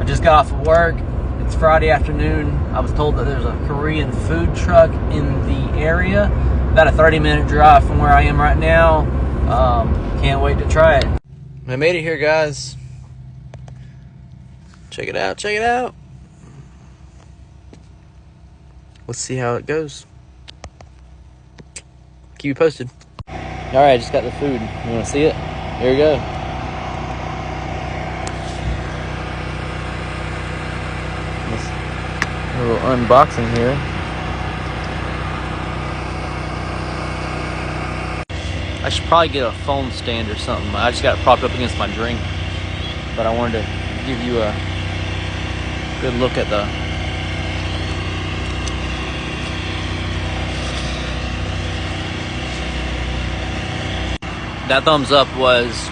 Just got off of work. It's Friday afternoon. I was told that there's a Korean food truck in the area. About a 30-minute drive from where I am right now. Can't wait to try it. I made it here, guys. Check it out, check it out. Let's see how it goes. Keep you posted. Alright, I just got the food. You want to see it? Here we go. A little unboxing here. I should probably get a phone stand or something. I just got it propped up against my drink. But I wanted to give you a good look at the that thumbs up was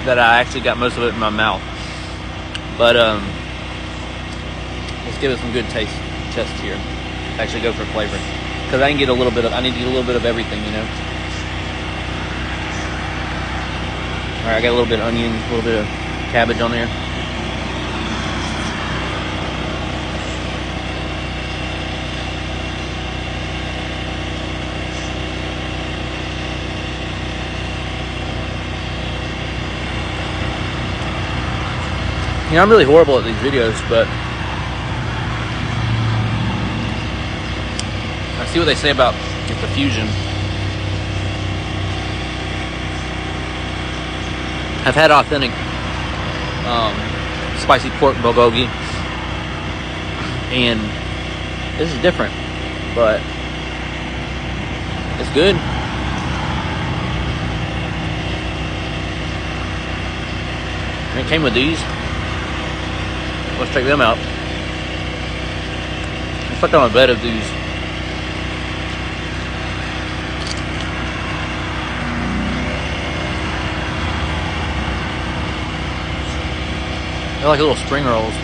that I actually got most of it in my mouth. But let's give it some good taste test here. Actually go for flavor. Because I need to get a little bit of everything, you know. Alright, I got a little bit of onion, a little bit of cabbage on there. You know, I'm really horrible at these videos, but I see what they say about the fusion. I've had authentic spicy pork bulgogi, and this is different, but it's good. And it came with these. Let's check them out. It's like on a bed of these. They're like little spring rolls.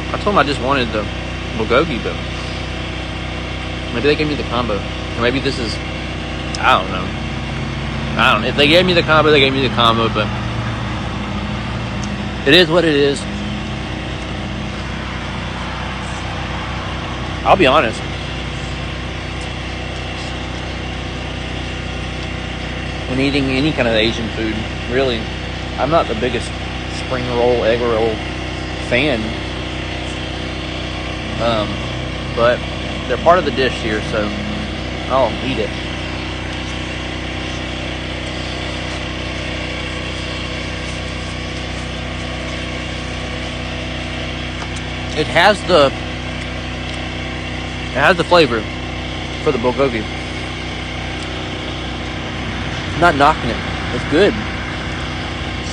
I told them I just wanted the bulgogi, but maybe they gave me the combo. Or maybe this is, I don't know. If they gave me the combo, they gave me the combo, but it is what it is. I'll be honest. When eating any kind of Asian food, really, I'm not the biggest spring roll, egg roll fan. But they're part of the dish here, so I'll eat it. It has the flavor for the bulgogi. Not knocking it. It's good.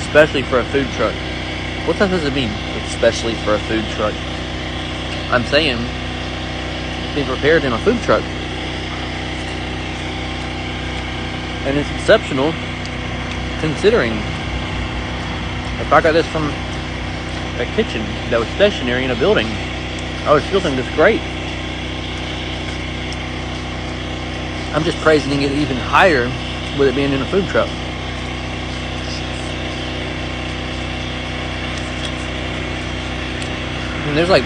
Especially for a food truck. What the heck does it mean? Especially for a food truck. I'm saying being prepared in a food truck. And it's exceptional considering if I got this from a kitchen that was stationary in a building, I would still think this great. I'm just praising it even higher with it being in a food truck. And there's like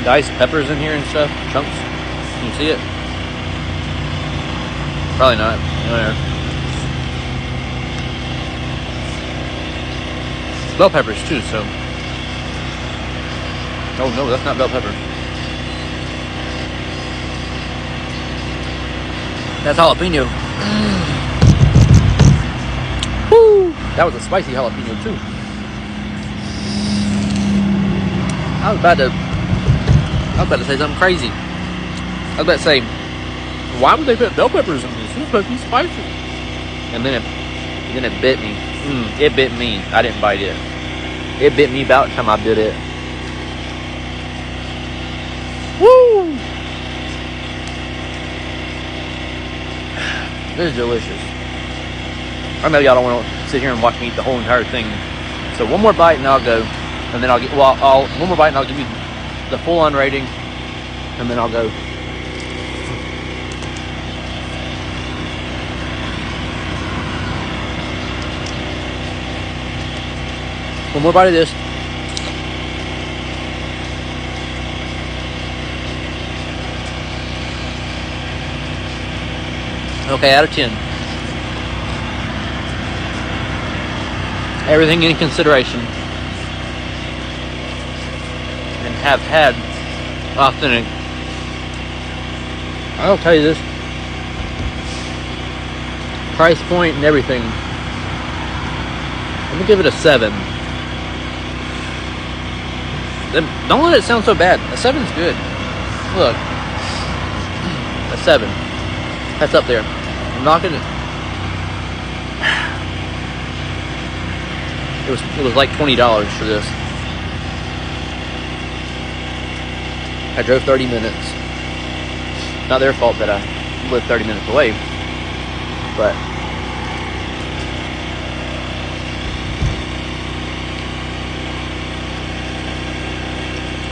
diced peppers in here and stuff, chunks. Can you see it? Probably not. Bell peppers too, so. Oh no, that's not bell pepper. That's jalapeno. Woo! That was a spicy jalapeno too. I was about to say something crazy. I was about to say, why would they put bell peppers in this? It's supposed to be spicy. And then it bit me. It bit me. I didn't bite it. It bit me about the time I bit it. Woo! This is delicious. Or maybe y'all don't want to sit here and watch me eat the whole entire thing. So one more bite and I'll go. And then I'll get, one more bite and I'll give you the full on rating. And then I'll go. One more bite of this. Okay, out of 10. Everything in consideration. And have had authentic. I'll tell you this. Price point and everything. I'm gonna give it a 7. Don't let it sound so bad. A 7's good. Look. A 7. That's up there. I'm not gonna. It was like $20 for this. I drove 30 minutes. Not their fault that I live 30 minutes away, but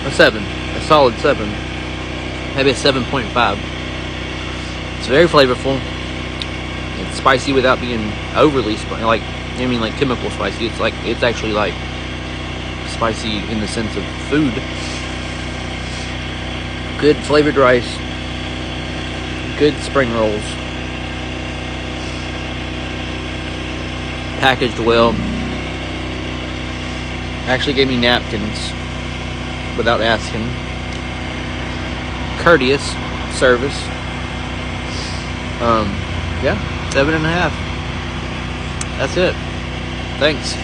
a 7, a solid 7, maybe a 7.5. It's very flavorful. It's spicy without being overly spicy. Like chemical spicy. It's actually like spicy in the sense of food. Good flavored rice. Good spring rolls. Packaged well. Actually gave me napkins without asking. Courteous service. Yeah, 7.5. That's it. Thanks.